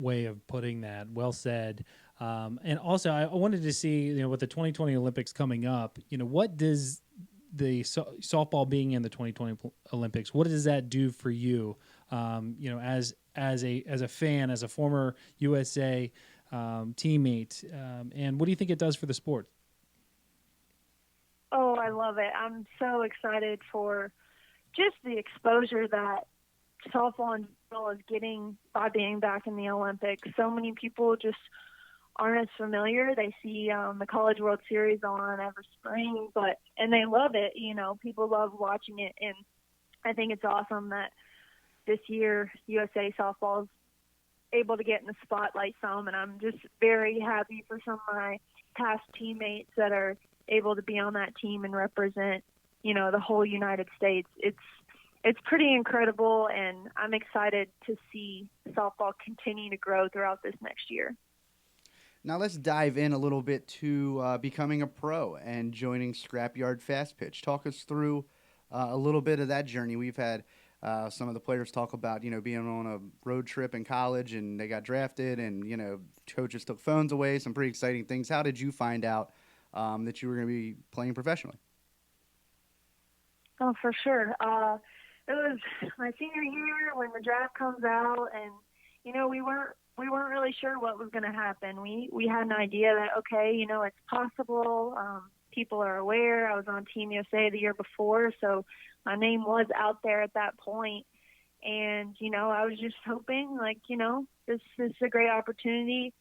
way of putting that. Well said. And also, I wanted to see, with the 2020 Olympics coming up, what does the softball being in the 2020 Olympics, what does that do for you? As a fan, as a former USA teammate, and what do you think it does for the sport? Oh, I love it. I'm so excited for just the exposure that softball in general is getting by being back in the Olympics. So many people just aren't as familiar. They see the College World Series on every spring, and they love it. People love watching it, and I think it's awesome that this year USA softball is able to get in the spotlight some, and I'm just very happy for some of my past teammates that are able to be on that team and represent, the whole United States. It's pretty incredible, and I'm excited to see softball continue to grow throughout this next year. Now let's dive in a little bit to becoming a pro and joining Scrapyard Fast Pitch. Talk us through a little bit of that journey. We've had some of the players talk about being on a road trip in college and they got drafted, and coaches took phones away. Some pretty exciting things. How did you find out that you were going to be playing professionally? Oh, for sure. It was my senior year when the draft comes out, and we weren't really sure what was going to happen. We had an idea that okay, it's possible. People are aware. I was on Team USA the year before, so my name was out there at that point. And I was just hoping, this is a great opportunity.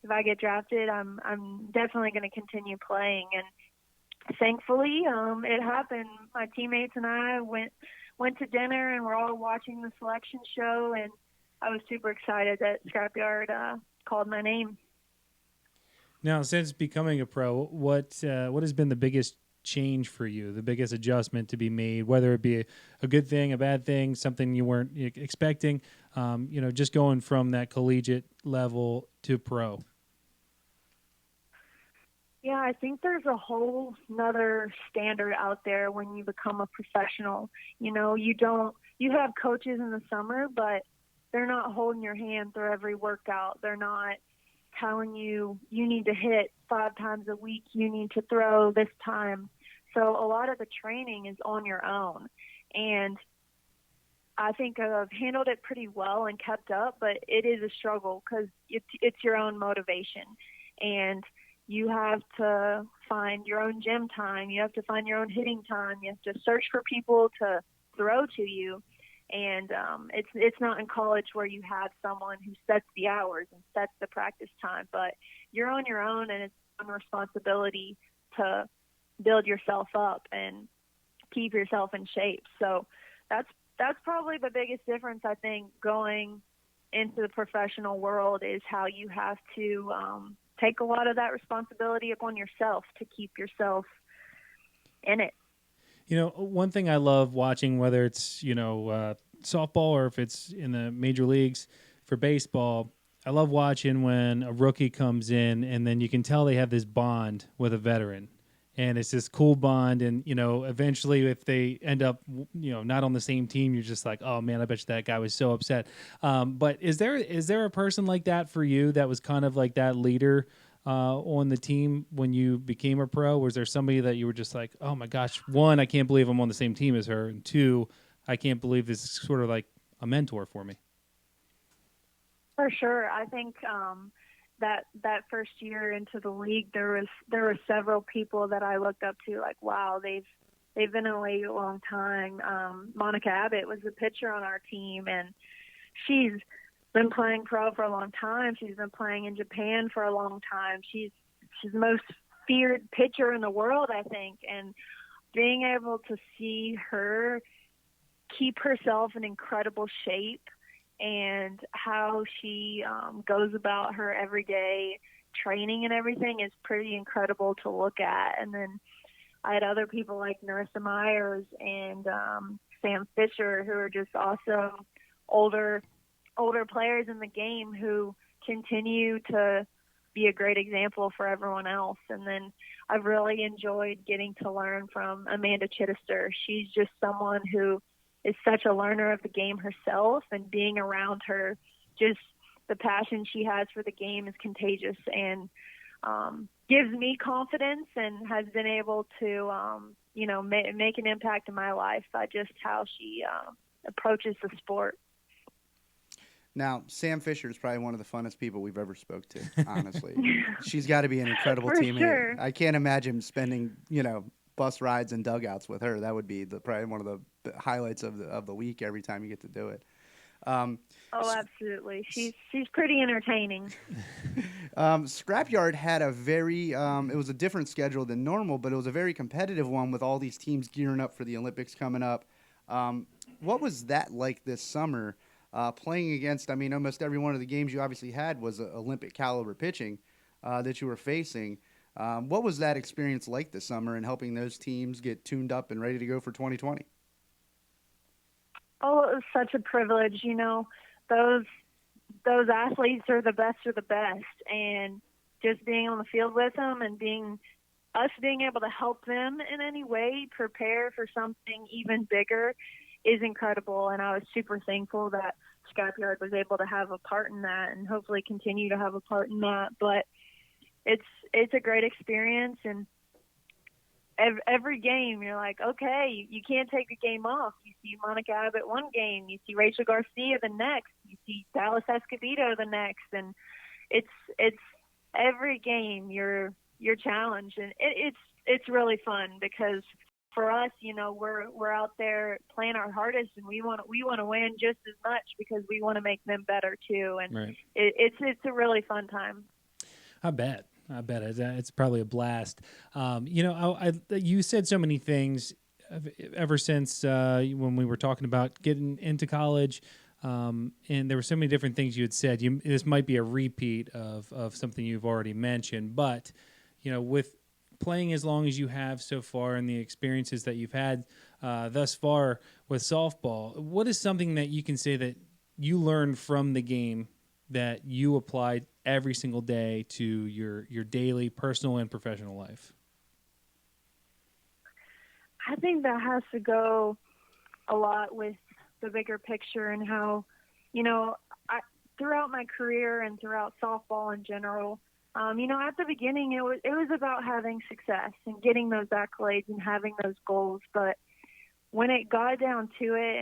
If I get drafted, I'm definitely going to continue playing. And thankfully, it happened. My teammates and I went to dinner, and we're all watching the selection show, and I was super excited that Scrapyard called my name. Now, since becoming a pro, what has been the biggest change for you, the biggest adjustment to be made, whether it be a good thing, a bad thing, something you weren't expecting, just going from that collegiate level to pro? Yeah, I think there's a whole nother standard out there when you become a professional. You have coaches in the summer, but they're not holding your hand through every workout. They're not telling you need to hit 5 times a week, you need to throw this time. So a lot of the training is on your own. And I think I've handled it pretty well and kept up, but it is a struggle because it's your own motivation. And you have to find your own gym time. You have to find your own hitting time. You have to search for people to throw to you. And it's not in college where you have someone who sets the hours and sets the practice time, but you're on your own, and it's a responsibility to build yourself up and keep yourself in shape. So that's probably the biggest difference, I think, going into the professional world is how you have to take a lot of that responsibility upon yourself to keep yourself in it. One thing I love watching, whether it's, softball or if it's in the major leagues for baseball, I love watching when a rookie comes in and then you can tell they have this bond with a veteran. And it's this cool bond. And, eventually if they end up, not on the same team, you're just like, oh, man, I bet you that guy was so upset. But is there a person like that for you that was kind of like that leader on the team when you became a pro? Was there somebody that you were just like, oh my gosh, one, I can't believe I'm on the same team as her, and two, I can't believe this is sort of like a mentor for me? For sure. I think that first year into the league, there were several people that I looked up to, like, wow, they've been in the league a long time. Monica Abbott was the pitcher on our team, and she's been playing pro for a long time. She's been playing in Japan for a long time. She's the most feared pitcher in the world, I think. And being able to see her keep herself in incredible shape and how she goes about her everyday training and everything is pretty incredible to look at. And then I had other people like Narissa Myers and Sam Fisher, who are just awesome older players in the game who continue to be a great example for everyone else. And then I've really enjoyed getting to learn from Amanda Chittister. She's just someone who is such a learner of the game herself, and being around her, just the passion she has for the game is contagious, and gives me confidence, and has been able to, make an impact in my life by just how she approaches the sport. Now, Sam Fisher is probably one of the funnest people we've ever spoke to, honestly. She's got to be an incredible For teammate. sure. I can't imagine spending, bus rides and dugouts with her. That would be probably one of the highlights of the week every time you get to do it. Oh, absolutely. She's pretty entertaining. Scrapyard had a very, it was a different schedule than normal, but it was a very competitive one with all these teams gearing up for the Olympics coming up. What was that like this summer? Playing against, almost every one of the games you obviously had was Olympic caliber pitching that you were facing. What was that experience like this summer and helping those teams get tuned up and ready to go for 2020? Oh, it was such a privilege. Those athletes are the best of the best, and just being on the field with them and being able to help them in any way prepare for something even bigger is incredible. And I was super thankful that Scrapyard was able to have a part in that, and hopefully continue to have a part in that. But it's a great experience, and every game you're like, okay, you can't take a game off. You see Monica Abbott one game, you see Rachel Garcia the next, you see Dallas Escobedo the next, and it's every game you're challenged, and it's really fun because for us, we're out there playing our hardest, and we want to win just as much because we want to make them better too, and Right. It's a really fun time. I bet it's probably a blast. You said so many things ever since when we were talking about getting into college, and there were so many different things you had said. This might be a repeat of something you've already mentioned, but with playing as long as you have so far and the experiences that you've had thus far with softball, what is something that you can say that you learned from the game that you applied every single day to your daily personal and professional life? I think that has to go a lot with the bigger picture, and how, throughout my career and throughout softball in general, at the beginning it was about having success and getting those accolades and having those goals. But when it got down to it